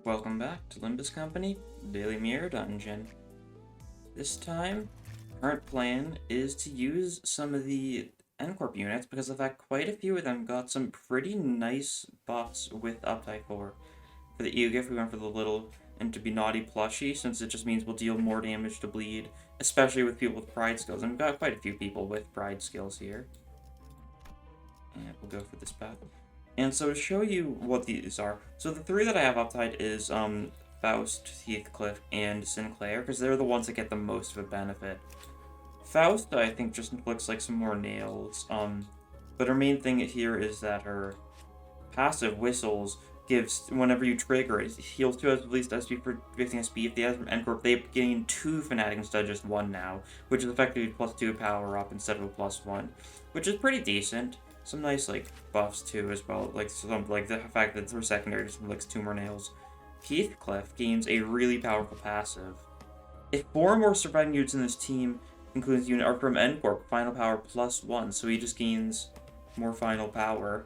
Welcome back to Limbus Company Daily Mirror Dungeon. This time, current plan is to use some of the N Corp units because of that quite a few of them got some pretty nice buffs with Uptie 4. For the EU gift, we went for the little and to be naughty plushie since it just means we'll deal more damage to bleed, especially with people with pride skills. And we've got quite a few people with pride skills here. And we'll go for this path. And so to show you what these are, so the three that I have uptied is Faust, Heathcliff, and Sinclair, because they're the ones that get the most of a benefit. Faust, I think, just looks like some more nails, but her main thing here is that her passive whistles gives, whenever you trigger it, heals 2 at least SP for 15 SP. If they have from N Corp, they gain 2 Fanatic instead of just 1 now, which is effectively +2 power up instead of a +1, which is pretty decent. Some nice buffs too as well, like the fact that her secondary just inflicts 2 more nails. Heathcliff gains a really powerful passive. If 4 more surviving units in this team, including the unit, are from N Corp, final power +1, so he just gains more final power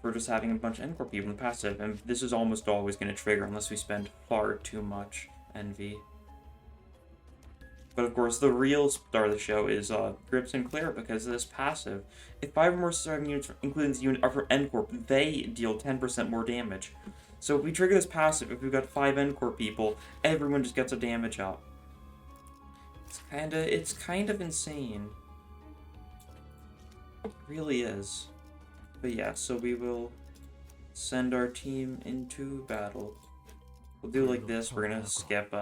for just having a bunch of N Corp people in the passive, and this is almost always going to trigger unless we spend far too much envy. But of course, the real star of the show is Grip Sinclair because of this passive. If 5 or more surviving units, including this unit, are from N Corp, they deal 10% more damage. So if we trigger this passive, if we've got 5 N Corp people, everyone just gets a damage up. It's kind of insane. It really is. But yeah, so we will send our team into battle. We'll do like this. We're gonna skip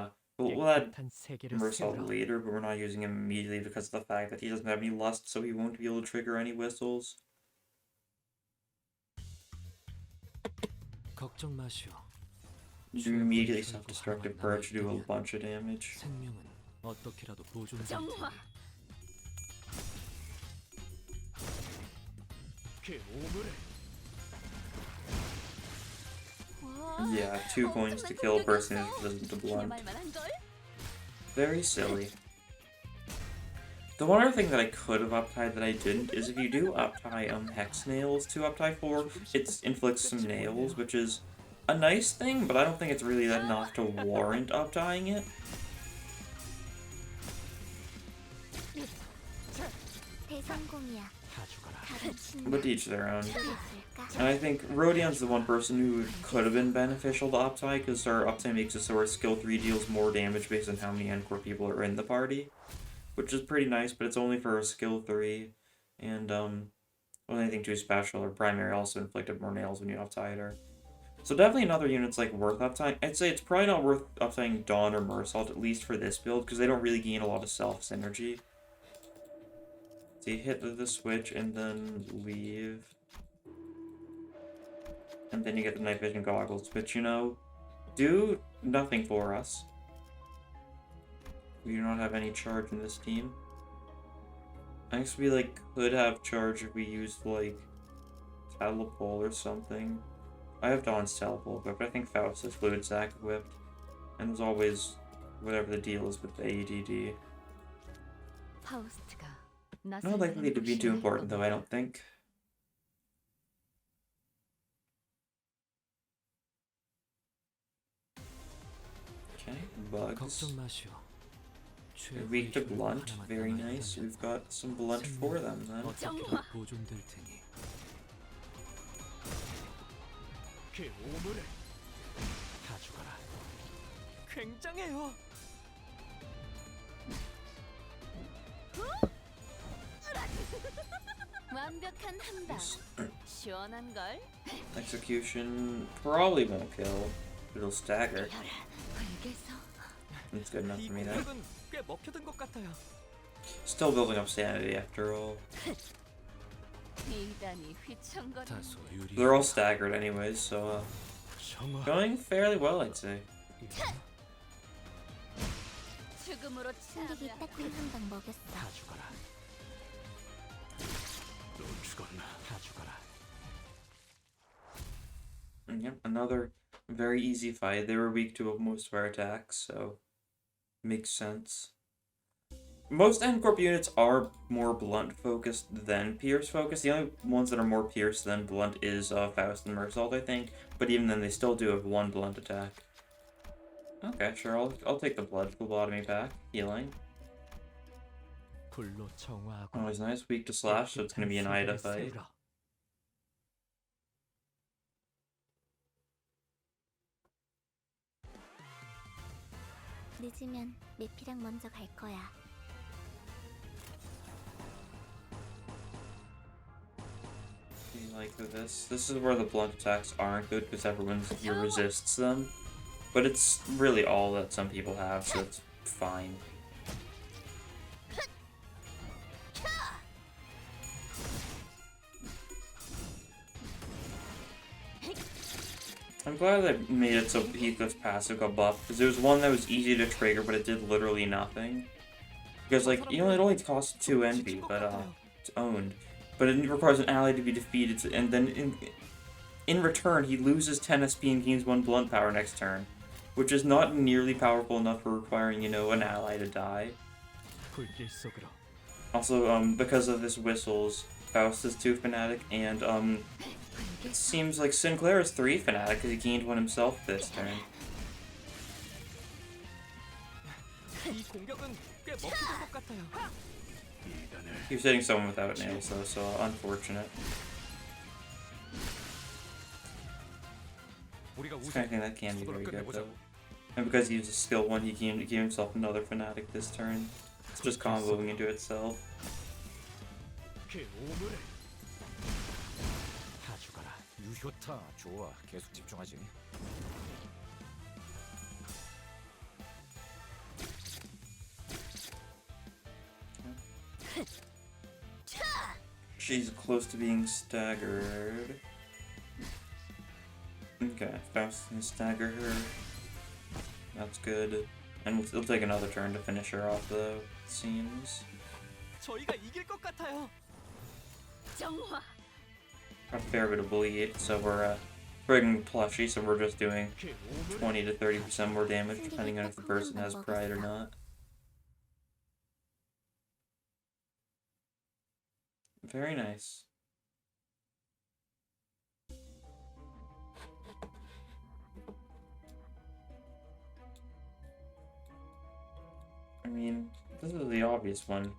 we'll add Mersault later, but we're not using him immediately because of the fact that he doesn't have any lust, so he won't be able to trigger any whistles. Do immediately self-destructive purge to do a bunch of damage. Yeah, 2 coins to kill a person who's resistant to blunt. Very silly. The one other thing that I could have uptied that I didn't is if you do uptie Hex Nails to Uptie 4, it inflicts some nails, which is a nice thing, but I don't think it's really enough to warrant uptying it. But to each their own. And I think Rhodion's the one person who could have been beneficial to Uptie, because our Uptie makes it so our skill 3 deals more damage based on how many N Corp people are in the party. Which is pretty nice, but it's only for our skill 3. And, wasn't anything too special. Our primary also inflicted more nails when you uptied her. So definitely another unit's worth uptying. I'd say it's probably not worth uptying Dawn or Mersault, at least for this build, because they don't really gain a lot of self-synergy. So you hit the switch and then leave. And then you get the night vision goggles, which, do nothing for us. We do not have any charge in this team. I guess we, could have charge if we used, Telepole or something. I have Dawn's Telepole equipped, but I think Faust has Fluid Sac equipped. And there's always whatever the deal is with the ADD. Not likely to be too important, though, I don't think. Okay, bugs. They're weak to blunt, very nice. We've got some blunt for them then. Execution probably won't kill, but it'll stagger. That's good enough for me then. Still building up sanity after all. They're all staggered anyways, so going fairly well, I'd say. And yep, another very easy fight. They were weak to most of our attacks, so makes sense. Most N Corp units are more blunt focused than pierce focused. The only ones that are more pierce than blunt is Faust and Mersault, I think. But even then, they still do have one blunt attack. Okay, sure. I'll take the blood Lobotomy pack. Healing. Always nice. Weak to slash, so it's gonna be an Ida fight. 늦으면 매피랑 먼저 갈 거야. Like this. This is where the blunt attacks aren't good because everyone here resists them. But it's really all that some people have, so it's fine. I'm glad they made it so Heathcliff's passive got buffed, because there was one that was easy to trigger, but it did literally nothing. Because, like, you know, it only costs 2 NP, but, it's owned. But it requires an ally to be defeated, and then in return, he loses 10 SP and gains 1 blunt power next turn. Which is not nearly powerful enough for requiring, you know, an ally to die. Also, because of this whistles, Faust is 2 Fanatic, and, it seems like Sinclair is 3 Fanatic because he gained 1 himself this turn. He was hitting someone without nails though, so unfortunate. This kind of thing that can be very good though. And because he used a skill 1, he gave himself another Fanatic this turn. It's just comboing into itself. She's close to being staggered. Okay, Faust can stagger her. That's good. And it'll take another turn to finish her off though, it seems. Got a fair bit of bleed, so we're friggin' plushy, so we're just doing 20 to 30% more damage depending on if the person has pride or not. Very nice. I mean, this is the obvious one.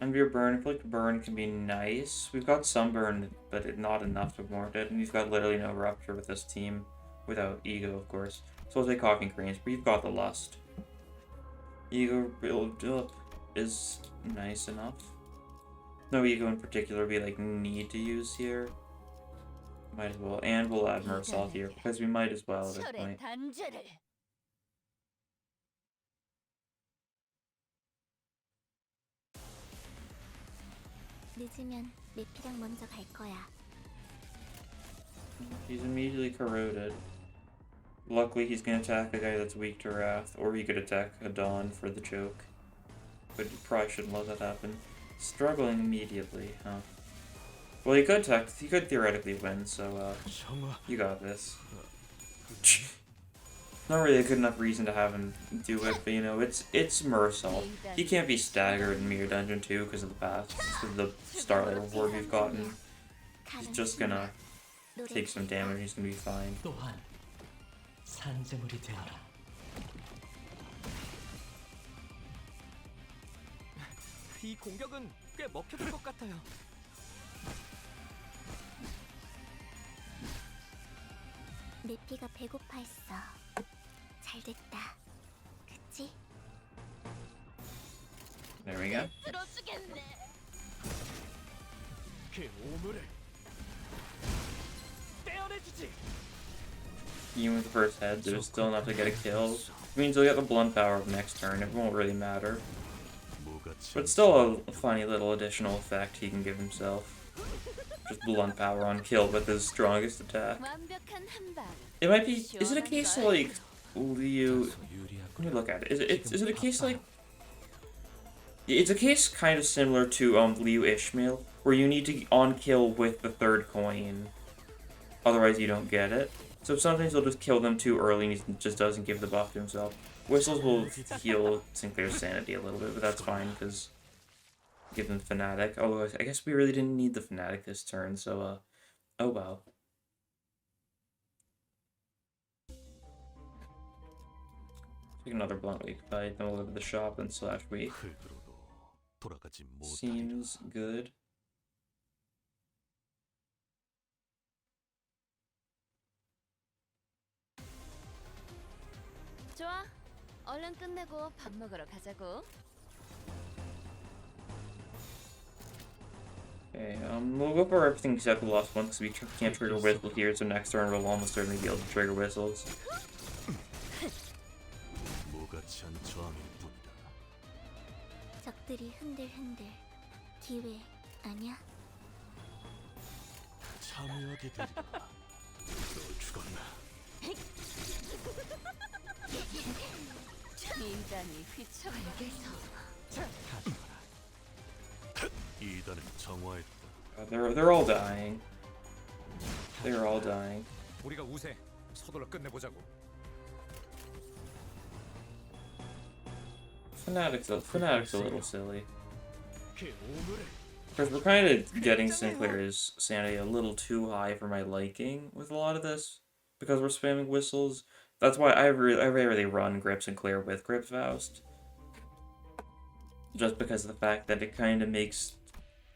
Envy burn. I feel like burn can be nice. We've got some burn, but not enough to warrant it. And we've got literally no rupture with this team, without ego, of course. So I'll take Hawking Cranes, but you've got the lust. Ego build up is nice enough. No ego in particular we like need to use here. Might as well, and we'll add Mersault here because we might as well at this point. 늦으면 매피랑 먼저 갈 거야. He's immediately corroded. Luckily, he's gonna attack a guy that's weak to Wrath, or he could attack a Dawn for the joke. But you probably shouldn't let that happen. Struggling immediately, huh? Well, he could theoretically win, so, you got this. Not really a good enough reason to have him do it, but you know, it's Mersault. He can't be staggered in Mirror Dungeon 2 because of the past, because of the Starlight reward we've gotten. He's just gonna take some damage, he's gonna be fine. 매피가 배고파했어. 잘 됐다. 그치? There we go. Even with the first head, there's still enough to get a kill. Which means he'll get the blunt power of next turn, it won't really matter. But still a funny little additional effect he can give himself. Just blunt power on kill with his strongest attack. It might be, is it a case like Liu, let me look at it. Is it a case like, it's a case kind of similar to Liu Ishmael, where you need to on kill with the 3rd coin, otherwise you don't get it. So sometimes he'll just kill them too early and he just doesn't give the buff to himself. Whistles will heal Sinclair's sanity a little bit, but that's fine because give him Fanatic. Although I guess we really didn't need the Fanatic this turn, so oh well. Take another blunt week fight, then we'll look at the shop and slash week. Seems good. 좋아. 얼른 끝내고 밥 먹으러 가자고. Okay, we'll go for everything except the last one because we can't trigger whistle here, so next turn we'll almost certainly be able to trigger whistles. 적들이 흔들흔들. 기회 아니야? 참여하게 되리라. 너 죽었나? 이단이 휘청거려서. 이단은 정화했다. They're all dying. They're all dying. 우리가 우세. 서둘러 끝내보자고. Fanatic's a little silly. Because we're kind of getting Sinclair's sanity a little too high for my liking with a lot of this. Because we're spamming whistles. That's why I rarely run Grip Sinclair with Grip Faust. Just because of the fact that it kind of makes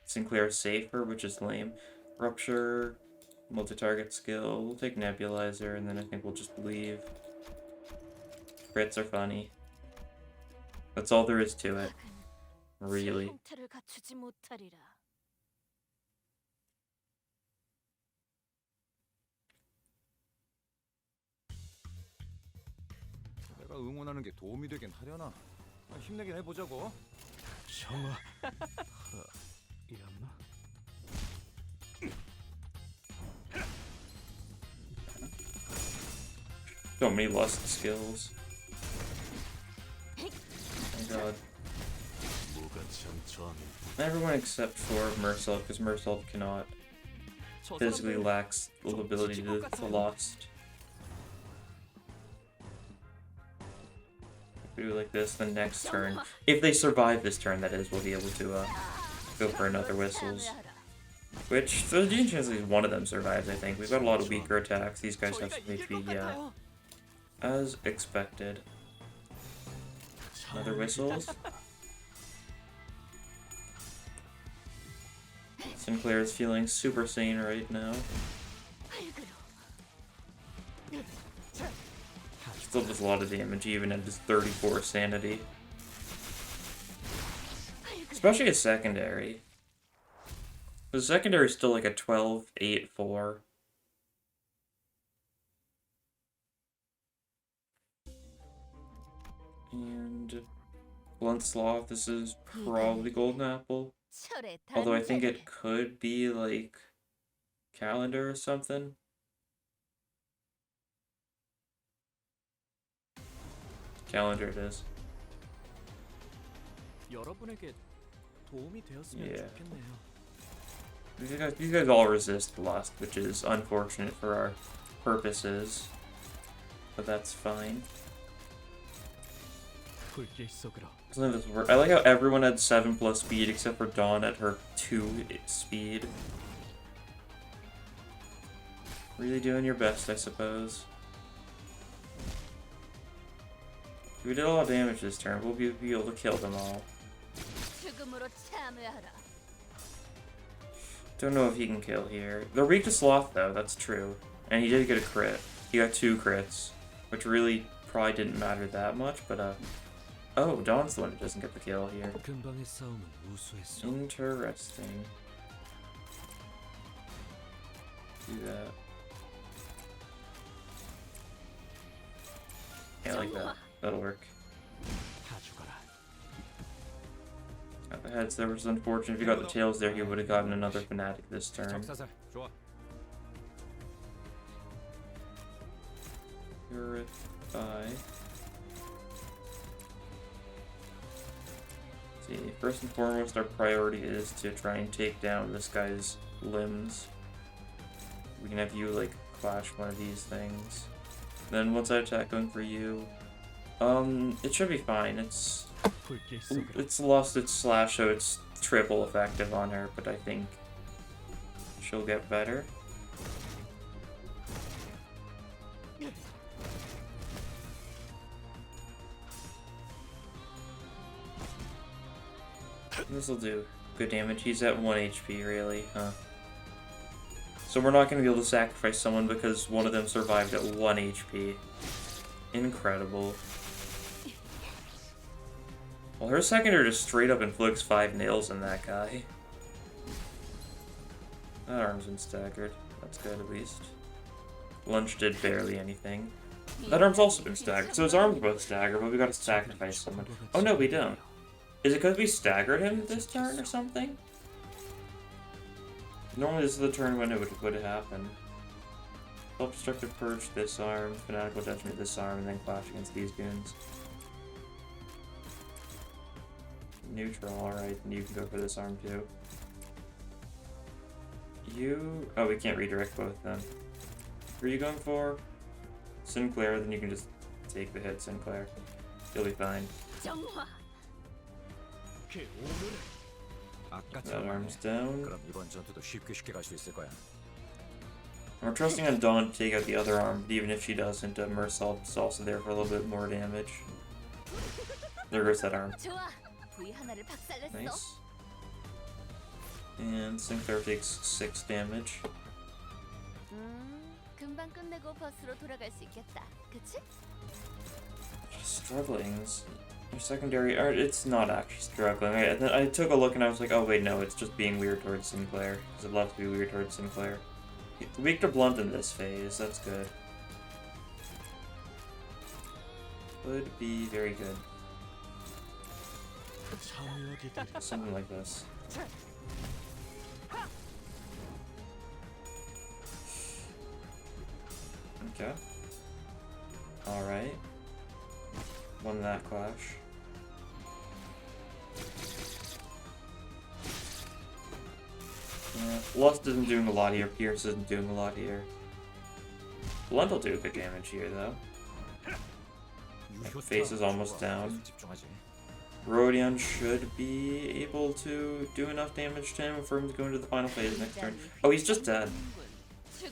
Sinclair safer, which is lame. Rupture, multi-target skill, we'll take Nebulizer, and then I think we'll just leave. Crits are funny. That's all there is to it. Really. 형태를 갖추지 못하리라. 내가 응원하는 게 도움이 되긴 하려나? 힘내긴 해보자고. 정화. 이었나? So many lust skills. Oh my god. Everyone except for Mersault, because Mersault cannot physically lacks the ability to lust. If we do like this, the next turn, if they survive this turn, that is, we'll be able to go for another whistles. Which, there's a decent chance at least one of them survives, I think. We've got a lot of weaker attacks. These guys have some HP, yeah. As expected. Another whistles. Sinclair is feeling super sane right now. Still does a lot of damage even at his 34 sanity. Especially his secondary. The secondary is still like a 12, 8, 4. And Blunt Sloth, this is probably Golden Apple. Although I think it could be like Calendar or something. Calendar it is. 여러분에게 도움이 되었으면 Yeah. 좋겠네요. These guys all resist lust, which is unfortunate for our purposes. But that's fine. 불길 속으로. None of this work. I like how everyone had 7+ speed except for Dawn at her 2 speed. Really doing your best, I suppose. We did a lot of damage this turn. We'll be able to kill them all. Don't know if he can kill here. They're weak to Sloth, though. That's true. And he did get a crit. He got 2 crits, which really probably didn't matter that much, but, oh, Dawn's the one who doesn't get the kill here. 근방의 싸움은 우수했어. Interesting. Do that. Yeah, I like that. That'll work. 다 죽어라. Got the heads there, which is unfortunate. If he got the tails there, he would have gotten another Fanatic this turn. 적사살. 좋아. Purify. See, first and foremost, our priority is to try and take down this guy's limbs. We can have you, like, flash one of these things. Then once I attack going for you, it should be fine. 불길 속으로 It's lost its slash, so it's triple effective on her, but I think she'll get better. This'll do good damage. He's at 1 HP, really, huh? So we're not going to be able to sacrifice someone because one of them survived at 1 HP. Incredible. Well, her seconder just straight up inflicts 5 nails in that guy. That arm's been staggered. That's good, at least. Lunch did barely anything. That arm's also been staggered. So his arms both staggered, but we gotta sacrifice someone. Oh no, we don't. Is it because we staggered him this turn or something? Normally this is the turn when it would happen. Self-destructive purge this arm, fanatical judgment this arm, and then clash against these goons. Neutral, alright, and you can go for this arm too. Oh, we can't redirect both then. Who are you going for? Sinclair, then you can just take the hit, Sinclair. You'll be fine. That arm's down. 그럼 이번 전투도 쉽게 갈 수 있을 거야. We're trusting on Dawn to take out the other arm, but even if she doesn't, Mersault's also there for a little bit more damage. There goes that arm. Nice. And Sinclair takes 6 damage. 금방 끝내고 버스로 돌아갈 수 있겠다. 그치? Struggling. Your secondary art, it's not actually struggling. I took a look and I was like, oh wait, no, it's just being weird towards Sinclair. Because it loves to be weird towards Sinclair. Weak to blunt in this phase, that's good. Would be very good. Something like this. Okay. Alright. Won that clash. Yeah, Lust isn't doing a lot here, Pierce isn't doing a lot here. Blunt will do good damage here, though. Face is almost down. Rodion should be able to do enough damage to him for him to go into the final phase next turn. Oh, he's just dead.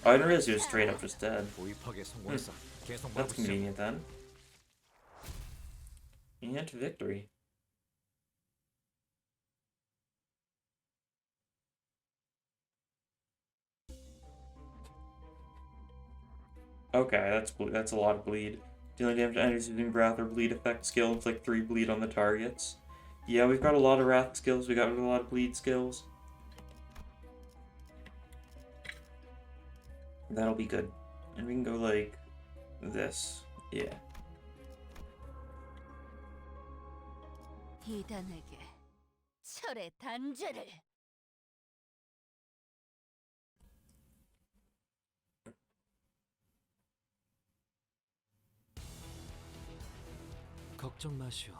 Oh, I didn't realize he was straight up just dead. That's convenient then. And victory. Okay, that's a lot of bleed. Dealing damage to enemies using Wrath or Bleed effect skill. It's like 3 bleed on the targets. Yeah, we've got a lot of Wrath skills. We got a lot of bleed skills. That'll be good. And we can go like this. Yeah. 이단에게 철의 단죄를. 걱정 마시오.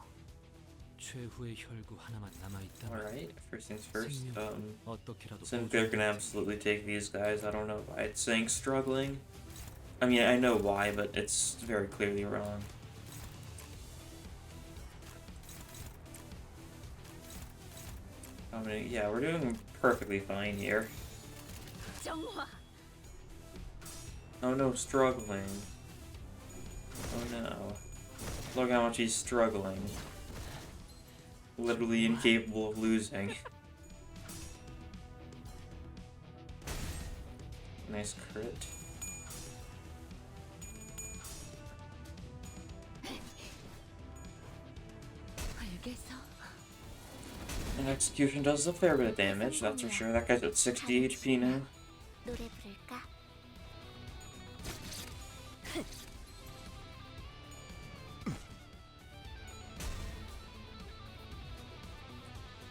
최후의 혈구 하나만 남아 있다. Alright, first things first. 어떻게라도 Sinclair can absolutely take these guys. I don't know why it's saying struggling. I mean, I know why, but it's very clearly wrong. Yeah, we're doing perfectly fine here. Oh no, struggling. Oh no. Look how much he's struggling. Literally incapable of losing. Nice crit. And execution does a fair bit of damage, that's for sure. That guy's at 60 HP now. 노래 부를까?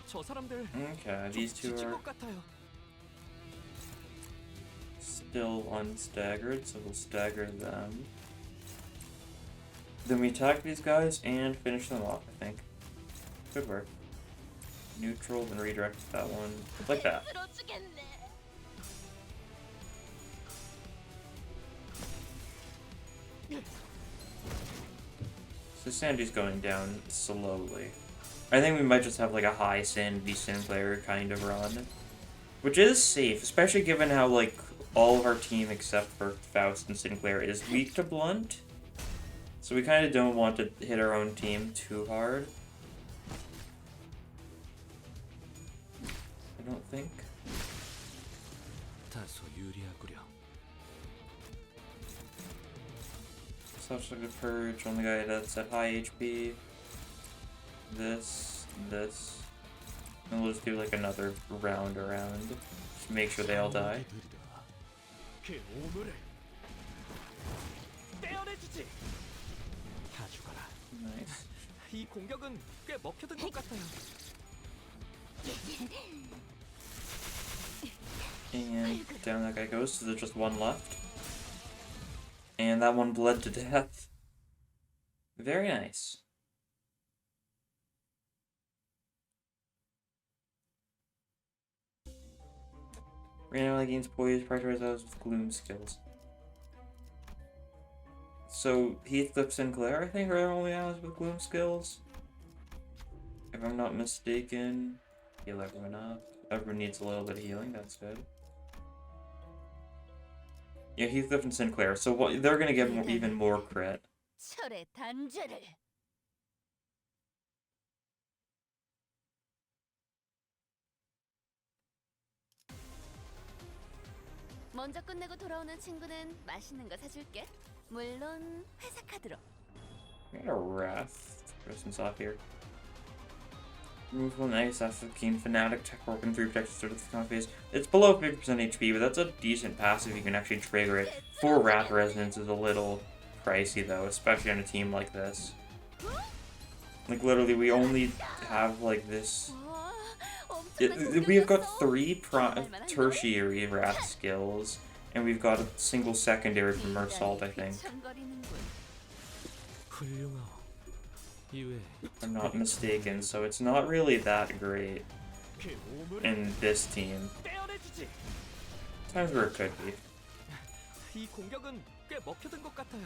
저 사람들 Okay, these two 지친 are 것 같아요. still unstaggered, so we'll stagger them. Then we attack these guys and finish them off, I think. Good work. Neutral, then redirect that one. Like that. The sanity's going down slowly. I think we might just have like a high sanity Sinclair kind of run. Which is safe, especially given how like all of our team except for Faust and Sinclair is weak to blunt. So we kind of don't want to hit our own team too hard. I don't think. 다소 유리하구려. Such like a purge on the guy that's at high HP. This. And we'll just do like another round around. Just make sure they all die. 다 죽어라. Nice. 이 공격은 꽤 먹혀든 것 같아요. And down that guy goes, so there's just one left. And that one bled to death. Very nice. Randomly gains poise, pressurize others with gloom skills. So Heathcliff Sinclair, I think, are the only allies with gloom skills. If I'm not mistaken. Heal everyone up. Everyone needs a little bit of healing, that's good. Yeah, Heathcliff and Sinclair. So they're gonna get even more crit. 철의 단죄를. 먼저 끝내고 돌아오는 친구는 맛있는 거 사줄게. 물론 회사 카드로. I got a Wrath. Person's off here. Remove one ice after the Keen Fanatic, Tech Work, and 3 protections start at the count phase. It's below 50% HP, but that's a decent passive you can actually trigger it. 4 Wrath Resonance is a little pricey though, especially on a team like this. Like literally, we only have like this. We've got 3 tertiary Wrath skills, and we've got a single secondary from Mersault, I think. 훌륭하오. 이외 If I'm not mistaken, so it's not really that great in this team. Times where it could be. 이 공격은 꽤 먹혀든 것 같아요.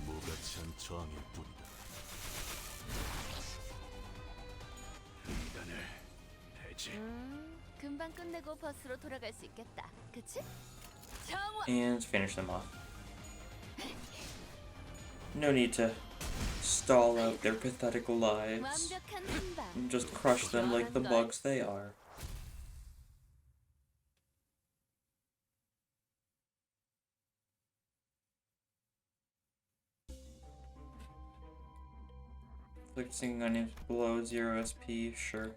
무가치 않은 저항일 뿐이다. 인간을 해지. 금방 끝내고 버스로 돌아갈 수 있겠다. 그치? 정화. And finish them off. No need to stall out their pathetic lives. 완벽한 한방. And just crush them like the bugs they are. Focusing on him below 0 SP, sure.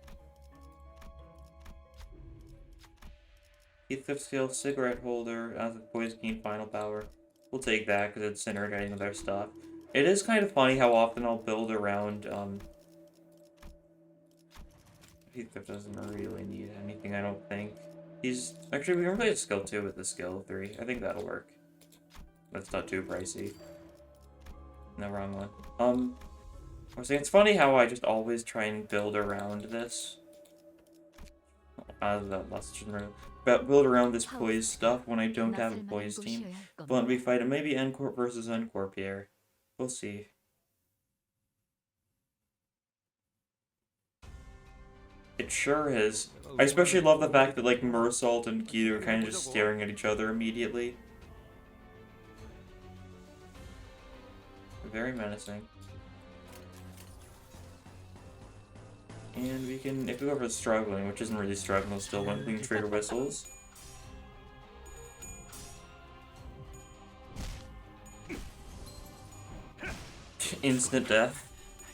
Heathcliff skill, cigarette holder, as a poise gain final power. We'll take that because it's synergizing with our stuff. It is kind of funny how often I'll build around, Heathcliff doesn't really need anything, I don't think. He's, actually we can play a skill 2 with the skill 3. I think that'll work. That's not too pricey. No, wrong one. I was saying, it's funny how I just always try and build around this. Build around this poise stuff when I don't have a poise team. But we fight it, maybe N Corp versus N Corp here. We'll see. It sure is. I especially love the fact that like Mersault and Guido are kind of just staring at each other immediately. Very menacing. And we can, if we go for struggling, which isn't really struggling, we'll still win, we can trigger whistles. Instant death.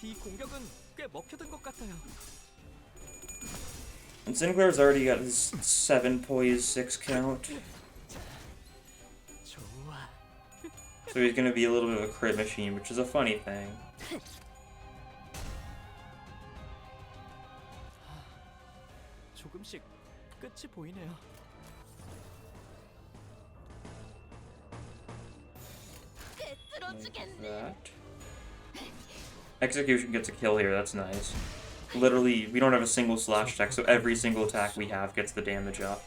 이 공격은 꽤 먹혀든 것 같아요. And Sinclair's already got his 7 poise 6 count. 좋아. So he's gonna be a little bit of a crit machine, which is a funny thing. 조금씩 끝이 보이네요. Like that. Execution gets a kill here, that's nice. Literally, we don't have a single slash attack, so every single attack we have gets the damage up.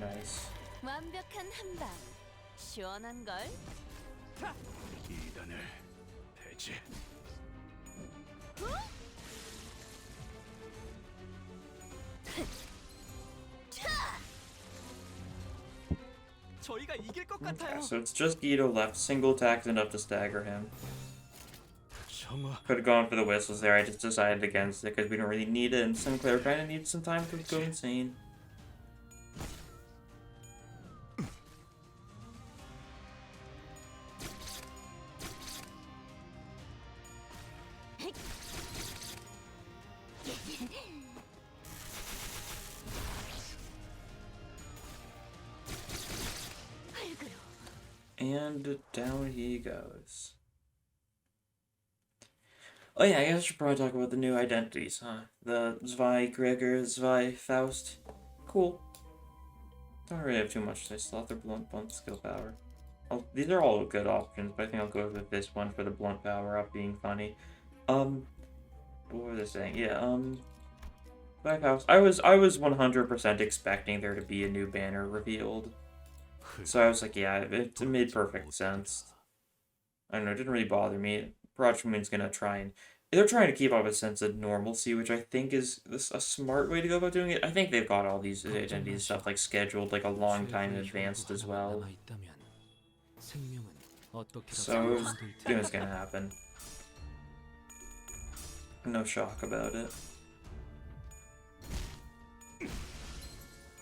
Nice. 완벽한 한방. 시원한 걸. 이단을 배제. 저희가 이길 것 Okay, 같아요. so it's just Guido left. Single attack is enough to stagger him. 정화. Could have gone for the whistles there. I just decided against it because we don't really need it, and Sinclair kind of needs some time to go insane. And down he goes. Oh yeah, I guess I should probably talk about the new identities, huh? The Zwei, Gregor, Zwei, Faust. Cool. Don't really have too much to say. Slot their blunt skill power. These are all good options, but I think I'll go with this one for the blunt power up being funny. What was I saying? Yeah, Zwei, Faust. I was 100% expecting there to be a new banner revealed. So I was like, yeah, it made perfect sense. I don't know, it didn't really bother me. Project Moon's gonna they're trying to keep up a sense of normalcy, which I think is a smart way to go about doing it. I think they've got all these identities stuff like scheduled like a long time in advance as well. So it was gonna happen. No shock about it.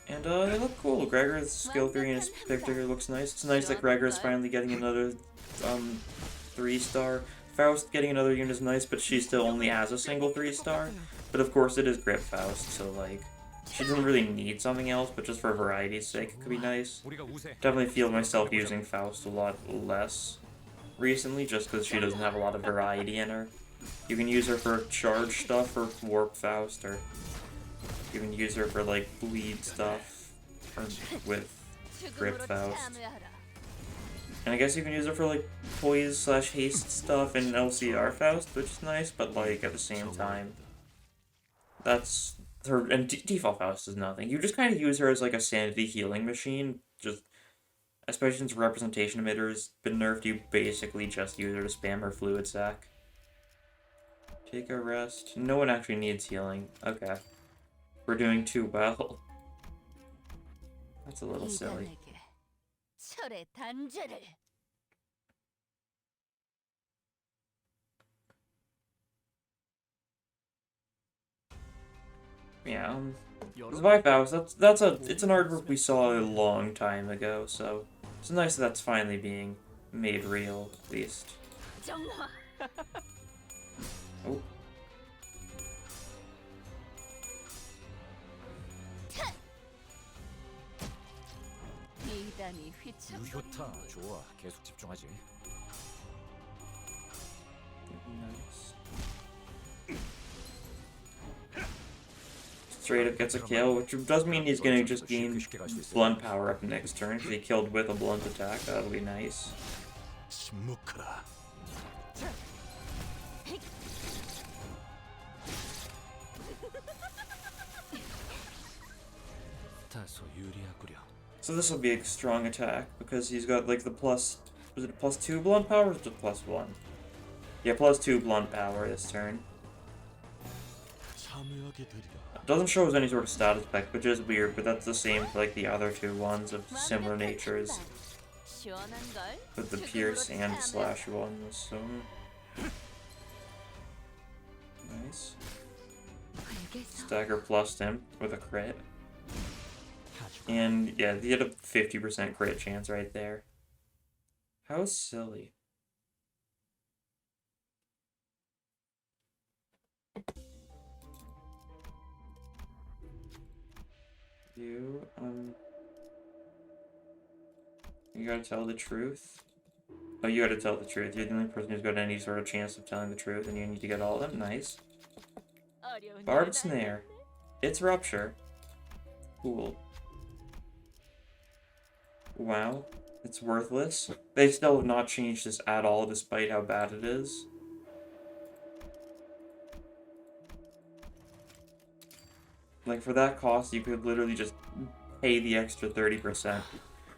And they look cool. Gregor's skill 3 in his picture looks nice. It's nice that Gregor's finally getting another 3-star. Faust getting another unit is nice, but she still only has a single 3-star. But of course it is Grip Faust, so like she doesn't really need something else, but just for variety's sake it could be nice. Definitely feel myself using Faust a lot less recently, just because she doesn't have a lot of variety in her. You can use her for charge stuff or Warp Faust, or you can use her for like bleed stuff or with Grip Faust. And I guess you can use her for like poise / haste stuff in LCR Faust, which is nice, but like at the same time, that's her. And default Faust is nothing. You just kind of use her as like a sanity healing machine. Just especially since representation emitter has been nerfed, you basically just use her to spam her fluid sac. Take a rest. No one actually needs healing. Okay. We're doing too well. That's a little silly. Yeah, Zwei Faust, it's an artwork we saw a long time ago, so it's nice that that's finally being made real, at least. Oh. 유효타 좋아. 계속 집중하지. Nice. Straight up gets a kill, which does mean he's gonna just gain blunt power up next turn, because he killed with a blunt attack. That'll be nice. 침묵하라. So this will be a strong attack, because he's got like the was it +2 blunt power or just +1? Yeah, +2 blunt power this turn. It doesn't show us any sort of status effect, which is weird, but that's the same for like the other two ones of similar natures. With the pierce and slash ones, so nice. Stagger plussed him with a crit. And yeah, he had a 50% crit chance right there. How silly. You gotta tell the truth. Oh, you gotta tell the truth. You're the only person who's got any sort of chance of telling the truth, and you need to get all of them. Nice. Barbed Snare. It's Rupture. Cool. Wow. It's worthless. They still have not changed this at all, despite how bad it is. Like, for that cost, you could literally just pay the extra 30%.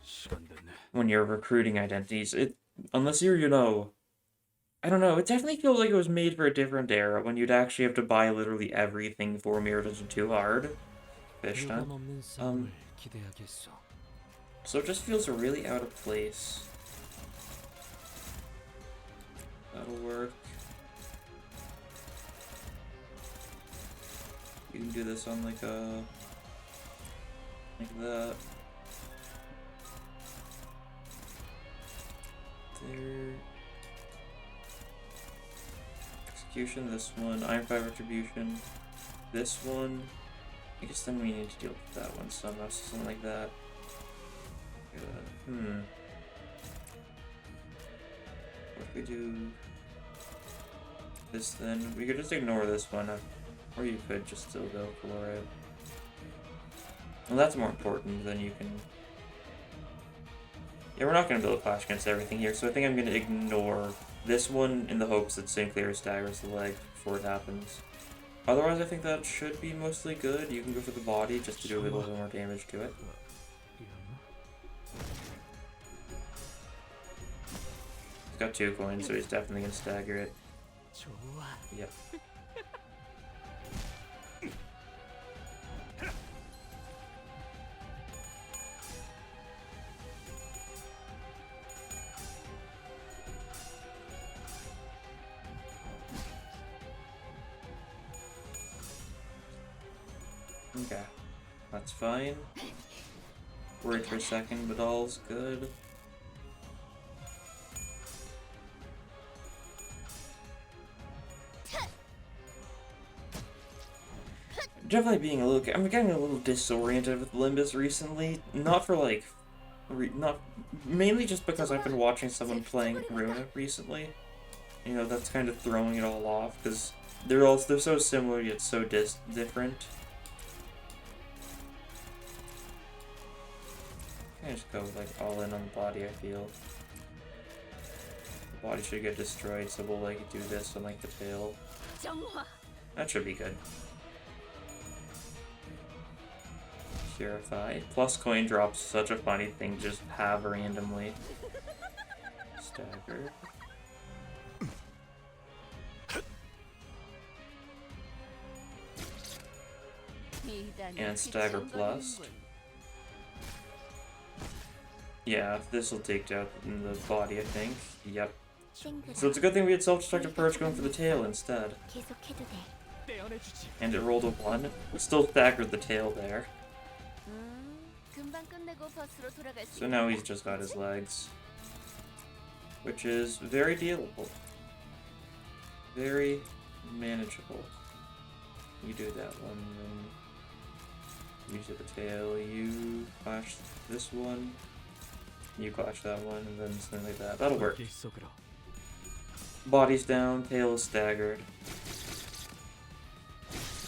시간 됐네. when you're recruiting identities. Unless you're, I don't know, it definitely feels like it was made for a different era when you'd actually have to buy literally everything for Mirror Dungeon 2 hard. Fish time. 유감 없는 싸움을 기대하겠어. So it just feels really out of place. That'll work. You can do this on like that. There. Execution, this one. Iron 5 Retribution. This one. I guess then we need to deal with that one somehow, something like that. What if we do this then? We could just ignore this one, or you could just still go for it. Well, that's more important than you can... Yeah, we're not going to build a clash against everything here, so I think I'm going to ignore this one in the hopes that Sinclair staggers the leg before it happens. Otherwise, I think that should be mostly good. You can go for the body just to do a little bit more damage to it. He's got 2 coins, so he's definitely going to stagger it. Yep. Okay, that's fine. Worried for a second, but all's good. Definitely being I'm getting a little disoriented with Limbus recently. Not for like, not mainly just because I've been watching someone playing Runa recently. You know, that's kind of throwing it all off because they're so similar yet so different. I just go like all in on the body, I feel. The body should get destroyed, so we'll like do this on like the tail. That should be good. Purify. Plus coin drops, such a funny thing to just have randomly. Stagger. And stagger plus. Yeah, this will take out in the body, I think. Yep. So it's a good thing we had self-destructive purge going for the tail instead. And it rolled a 1. Still staggered the tail there. So now he's just got his legs. Which is very dealable. Very manageable. You do that one, then you do the tail, you clash this one. You clash that one, and then something like that. That'll work. Body's down, tail is staggered.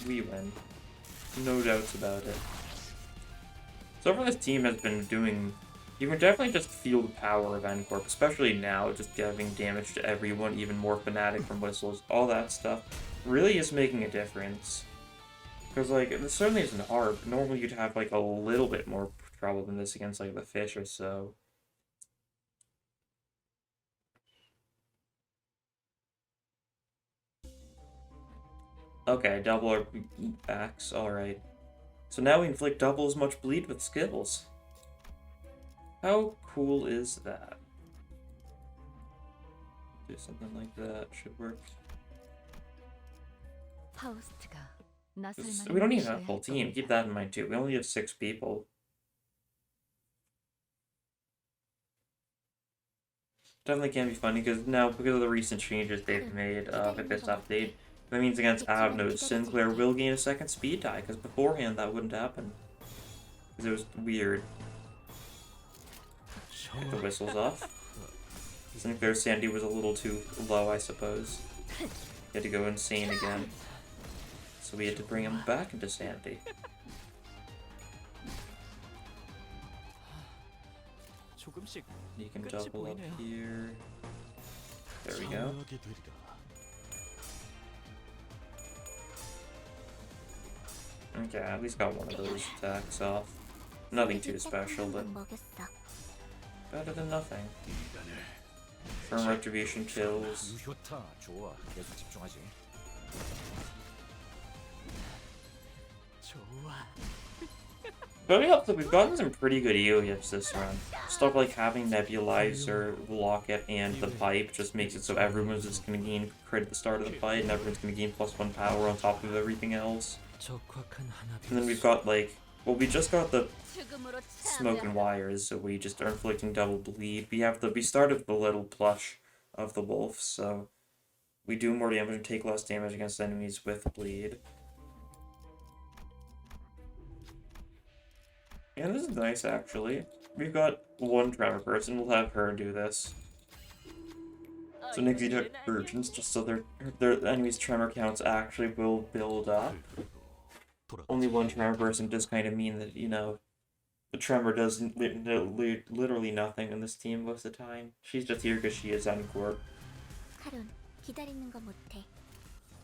We win. No doubts about it. So far this team has been doing... You can definitely just feel the power of N Corp, especially now, just giving damage to everyone, even more fanatic from whistles, all that stuff. Really is making a difference. Because, like, it certainly isn't hard. Normally you'd have, like, a little bit more trouble than this against, like, the fish or so. Okay, double our backs, alright. So now we inflict double as much bleed with skills. How cool is that? Do something like that, should work. We don't even have a full team, keep that in mind too. We only have 6 people. Definitely can be funny because now, because of the recent changes they've made with this update, that means against Avnos, Sinclair will gain a second speed die, because beforehand that wouldn't happen. Because it was weird. Get the whistles off. Sinclair's sanity was a little too low, I suppose. He had to go insane again. So we had to bring him back into sanity. You can double up here. There we go. Okay, at least got one of those attacks off. Nothing too special, but Better than nothing. Firm retribution kills. 유효타 좋아. 계속 집중하지. 좋아. But it helps that we've gotten some pretty good EOHIPs this run. Stuff like having Nebulizer, Locket, and the Pipe just makes it so everyone's just going to gain crit at the start of the fight, and everyone's going to gain +1 power on top of everything else. 적확한 하나. And then we've got like, well, we just got the 죽음으로 smoke and 참여하라. wires, so we just are inflicting double bleed. We started with the little plush of the wolf, so we do more damage and take less damage against enemies with bleed. And this is nice, actually. We've got one tremor person. We'll have her do this. So Nixie took urgence, just so their enemies' tremor counts actually will build up. Only one tremor person does kind of mean that, you know, the tremor does literally nothing in this team most of the time. She's just here because she is N Corp. 카론, 기다리는 거 못해.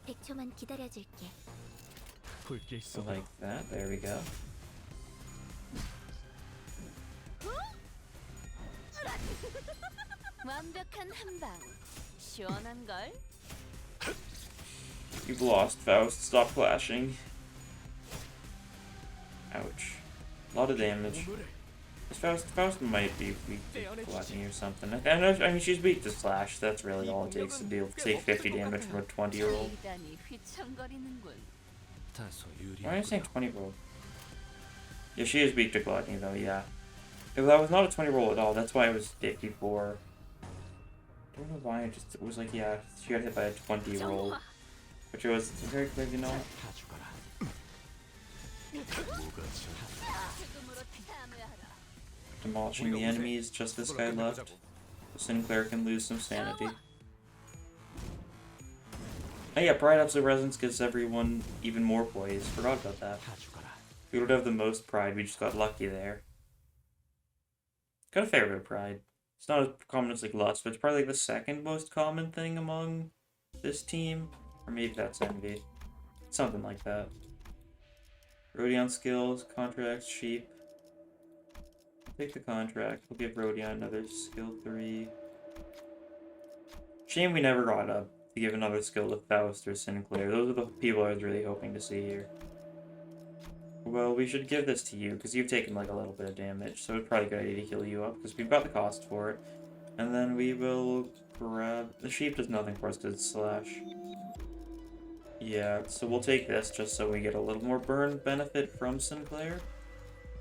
100초만 기다려줄게. 불길 So 속 like that. There we go. 완벽한 한방. 시원한 걸. You've lost, Faust. Stop clashing. Ouch. A lot of damage. Faust might be weak to gluttony or something. I mean, she's weak to slash. That's really all it takes to take 50 damage from a 20-year-old. 이단이 휘청거리는군. 다소 유리. Why are you saying 20-year-old? Yeah, she is weak to gluttony, though, yeah. If that was not a 20-year-old at all, that's why it was hit before. I don't know why, it was like, yeah, she got hit by a 20-year-old. Which was very clear, you know? 다 죽어라. 죽음으로 참여하라. Demolishing the enemies, just this guy left. Sinclair can lose some sanity. Oh yeah, Pride Ups of Resonance gives everyone even more poise. Forgot about that. 다 죽어라. We would have the most pride, we just got lucky there. Got a fair bit of pride. It's not as common as like lust, but it's probably like the second most common thing among this team. Or maybe that's envy. Something like that. Rodion skills, contracts, sheep. Take the contract. We'll give Rodion another skill 3. Shame we never got up to give another skill to Faust or Sinclair. Those are the people I was really hoping to see here. Well, we should give this to you, because you've taken like a little bit of damage, so it's probably a good idea to heal you up, because we've got the cost for it. And then we will grab... The sheep does nothing for us because it's slash. Yeah, so we'll take this just so we get a little more burn benefit from Sinclair.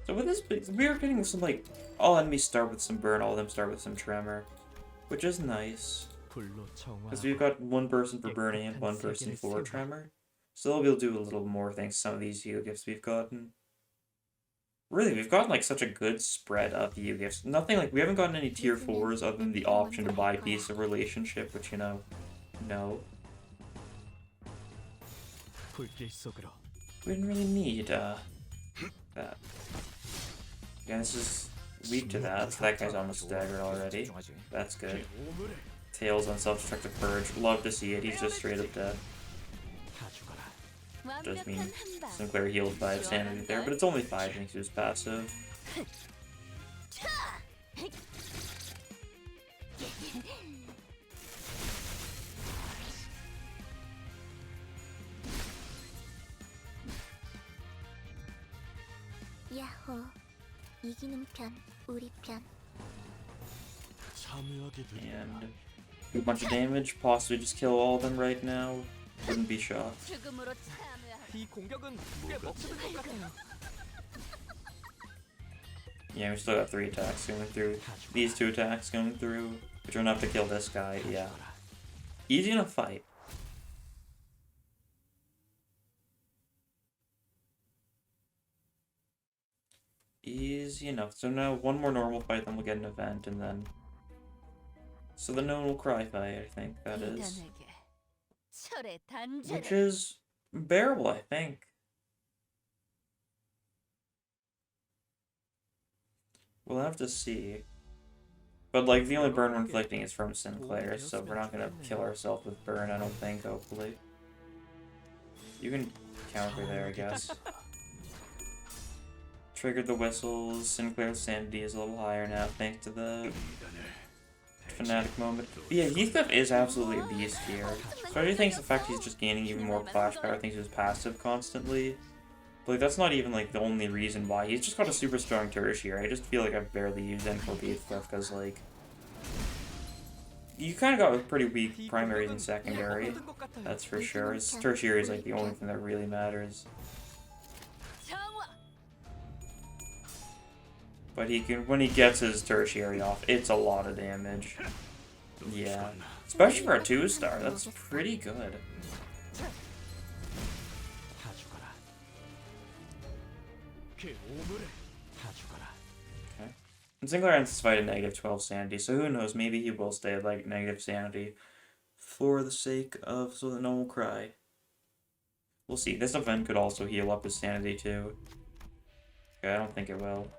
So with this, we are getting some like, all enemies start with some burn, all of them start with some tremor. Which is nice. 불로 Because 청화. we've got one person for burning and one person for tremor. So they'll be able to do a little more thanks to some of these heal gifts we've gotten. Really, we've gotten like such a good spread of heal gifts. Nothing like, we haven't gotten any tier 4s other than the option to buy Piece of Relationship, which, you know, no. 불길 속으로. We didn't really need, that. Yeah, this is weak to that, so that guy's almost staggered already. 집중하지. That's good. Tails on self-destructive purge. Love to see it, he's just straight up dead. 다 죽어라. Does mean 완벽한 한방. Sinclair healed 5 sanity there, but it's only 5 thanks to his passive. 야호, 이기는 편, 우리 편. 참여하게 되리라. And do a bunch of damage, possibly just kill all of them right now. Wouldn't be shocked. 죽음으로 참여하라. 이 공격은 꽤 먹힐 것 같아요. Yeah, we still got 3 attacks going through. These 2 attacks going through, which are enough to kill this guy, yeah. Easy enough fight. Easy enough. So now one more normal fight, then we'll get an event, and then... So the no one will cry fight, I think, that is. 이단에게 철의 단죄를. Which is bearable, I think. We'll have to see. But like, the only burn we're inflicting is from Sinclair, so we're not gonna kill ourselves with burn, I don't think, hopefully. You can counter there, I guess. Triggered the whistles. Sinclair's sanity is a little higher now thanks to the fanatic moment. But yeah, Heathcliff is absolutely a beast here. Especially thanks to the fact he's just gaining even more flash power thanks to his passive constantly. But like, that's not even like the only reason why. He's just got a super strong tertiary. I just feel like I've barely used N Corp Heathcliff because like you kind of got a pretty weak primaries and secondary. That's for sure. His tertiary is like the only thing that really matters. But he can, when he gets his tertiary off, it's a lot of damage. Yeah. Especially for a 2-star, that's pretty good. Okay. And Sinclair ends this fight at -12 sanity, so who knows, maybe he will stay at like negative sanity for the sake of so that no one will cry. We'll see. This event could also heal up his sanity too. Okay, I don't think it will.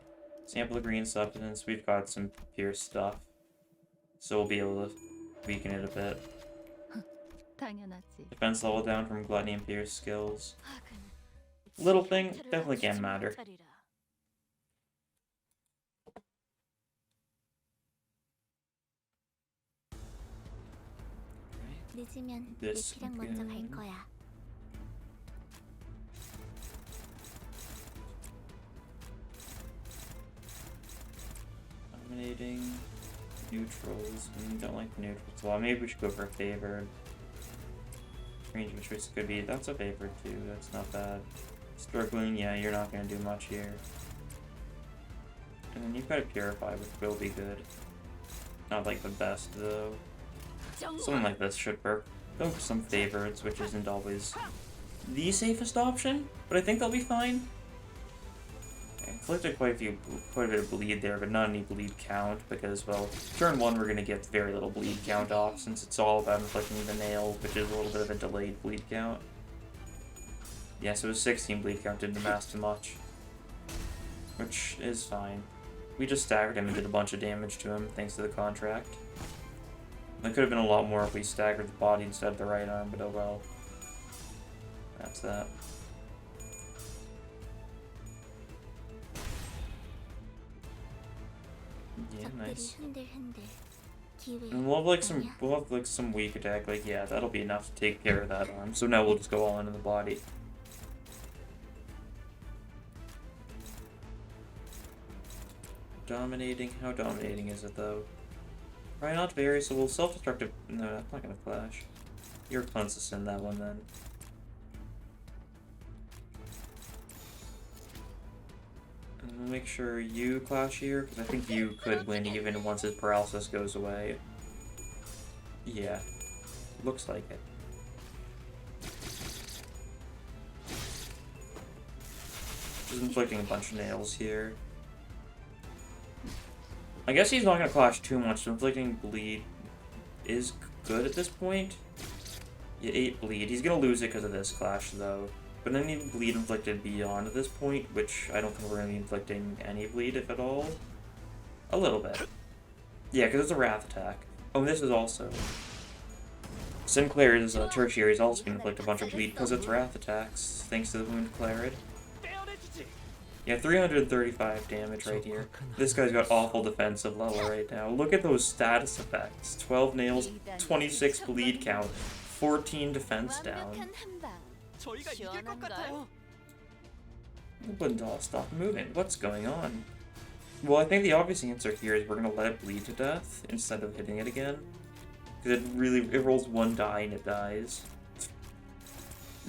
Sample the green substance, we've got some pierce stuff. So we'll be able to weaken it a bit. Defense level down from gluttony and pierce skills. Little thing, definitely can matter. 늦으면 내 This 피랑 먼저 갈 거야. Dominating neutrals. Don't like the neutrals. Well, maybe we should go for a favored. Range of choice could be. That's a favored too. That's not bad. Struggling, yeah, you're not gonna do much here. And then you've got a purify, which will be good. Not like the best though. Something like this should work. Go for some favorites, which isn't always the safest option, but I think they'll be fine. I inflicted quite a bit of bleed there, but not any bleed count because, well, turn 1 we're gonna get very little bleed count off since it's all about inflicting the nail, which is a little bit of a delayed bleed count. Yeah, so it was 16 bleed count, didn't amass too much, which is fine. We just staggered him and did a bunch of damage to him thanks to the contract. That could have been a lot more if we staggered the body instead of the right arm, but oh well. That's that. Yeah, nice. And we'll have like some weak attack, like yeah, that'll be enough to take care of that arm. So now we'll just go all into the body. Dominating, how dominating is it though? Probably not very, so we'll self-destructive. No, that's not gonna clash. You're cleanses in that one then. And we'll make sure you clash here, because I think you could win even once his paralysis goes away. Yeah, looks like it. Just inflicting a bunch of nails here. I guess he's not going to clash too much, so inflicting bleed is good at this point. Yeah, 8 bleed. He's going to lose it because of this clash, though. But any bleed inflicted beyond this point, which I don't think we're going to be inflicting any bleed, if at all. A little bit. Yeah, because it's a wrath attack. Oh, and this is also... Sinclair's tertiary is also going to inflict a bunch of bleed because it's wrath attacks, thanks to the wound Clarid. Yeah, 335 damage right here. This guy's got awful defensive level right now. Look at those status effects. 12 nails, 26 bleed count, 14 defense down. But stop moving. What's going on? Well, I think the obvious answer here is we're going to let it bleed to death instead of hitting it again. Because it rolls 1 die and it dies.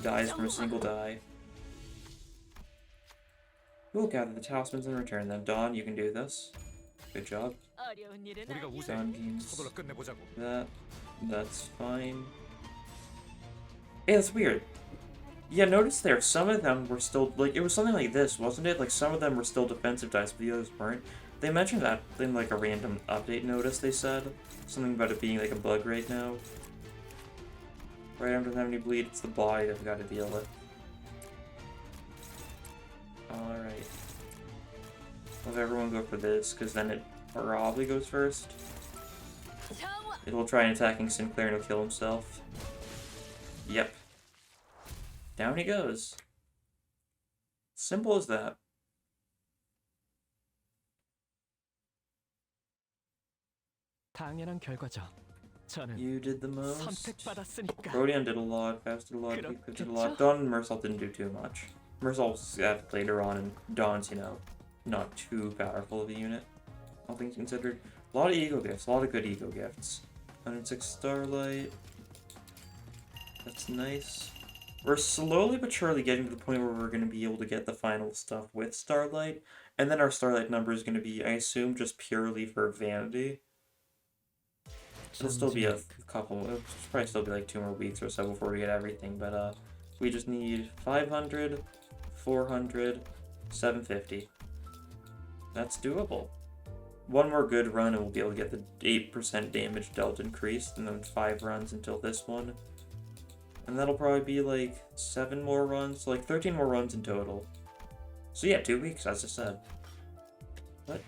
Dies from a single die. We'll gather the talismans and return them. Dawn, you can do this. Good job. Dawn gains that. That's fine. Hey, that's weird. Yeah, notice there, some of them were still, like, it was something like this, wasn't it? Like, some of them were still defensive dice, but the others weren't. They mentioned that in, like, a random update notice, they said. Something about it being, like, a bug right now. Right after having any bleed, it's the body that we've got to deal with. Alright. Let everyone go for this, because then it probably goes first. It'll try attacking Sinclair and he'll kill himself. Yep. Down he goes. Simple as that. 당연한 결과죠. 저는 You did the most. 선택받았으니까. Rodion did a lot, Faust did a lot, Pico did a lot. Dawn and Mersal didn't do too much. Mersal's later on, and Dawn's, you know, not too powerful of a unit, all things considered. A lot of ego gifts, a lot of good ego gifts. 106 Starlight. That's nice. We're slowly but surely getting to the point where we're going to be able to get the final stuff with Starlight. And then our Starlight number is going to be, I assume, just purely for vanity. It'll still be a couple, it'll probably still be like 2 more weeks or so before we get everything. But we just need 500, 400, 750. That's doable. One more good run and we'll be able to get the 8% damage dealt increased, and then 5 runs until this one. And that'll probably be like 7 more runs, so like 13 more runs in total. So yeah, 2 weeks, as I said. But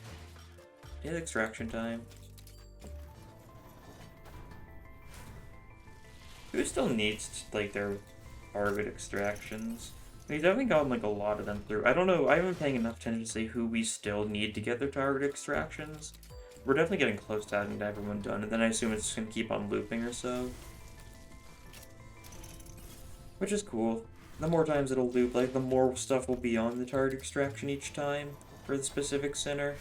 it's extraction time. Who still needs like their target extractions? We've definitely gotten like a lot of them through. I don't know, I haven't been paying enough attention to say who we still need to get their target extractions. We're definitely getting close to having everyone done, and then I assume it's just gonna keep on looping or so. Which is cool. The more times it'll loop, like the more stuff will be on the target extraction each time for the specific center.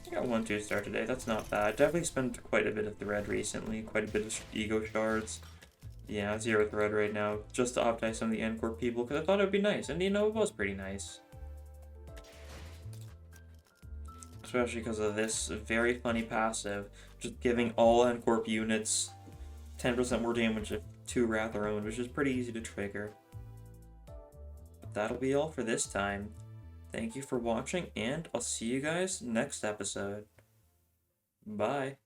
I got 1 2-star today, that's not bad. Definitely spent quite a bit of thread recently, quite a bit of ego shards. Yeah, 0 thread right now, just to Uptie some of the N Corp people, because I thought it would be nice, and you know, it was pretty nice. Especially because of this very funny passive, just giving all N Corp units 10% more damage if 2 Wrath are owned, which is pretty easy to trigger. But that'll be all for this time. Thank you for watching, and I'll see you guys next episode. Bye.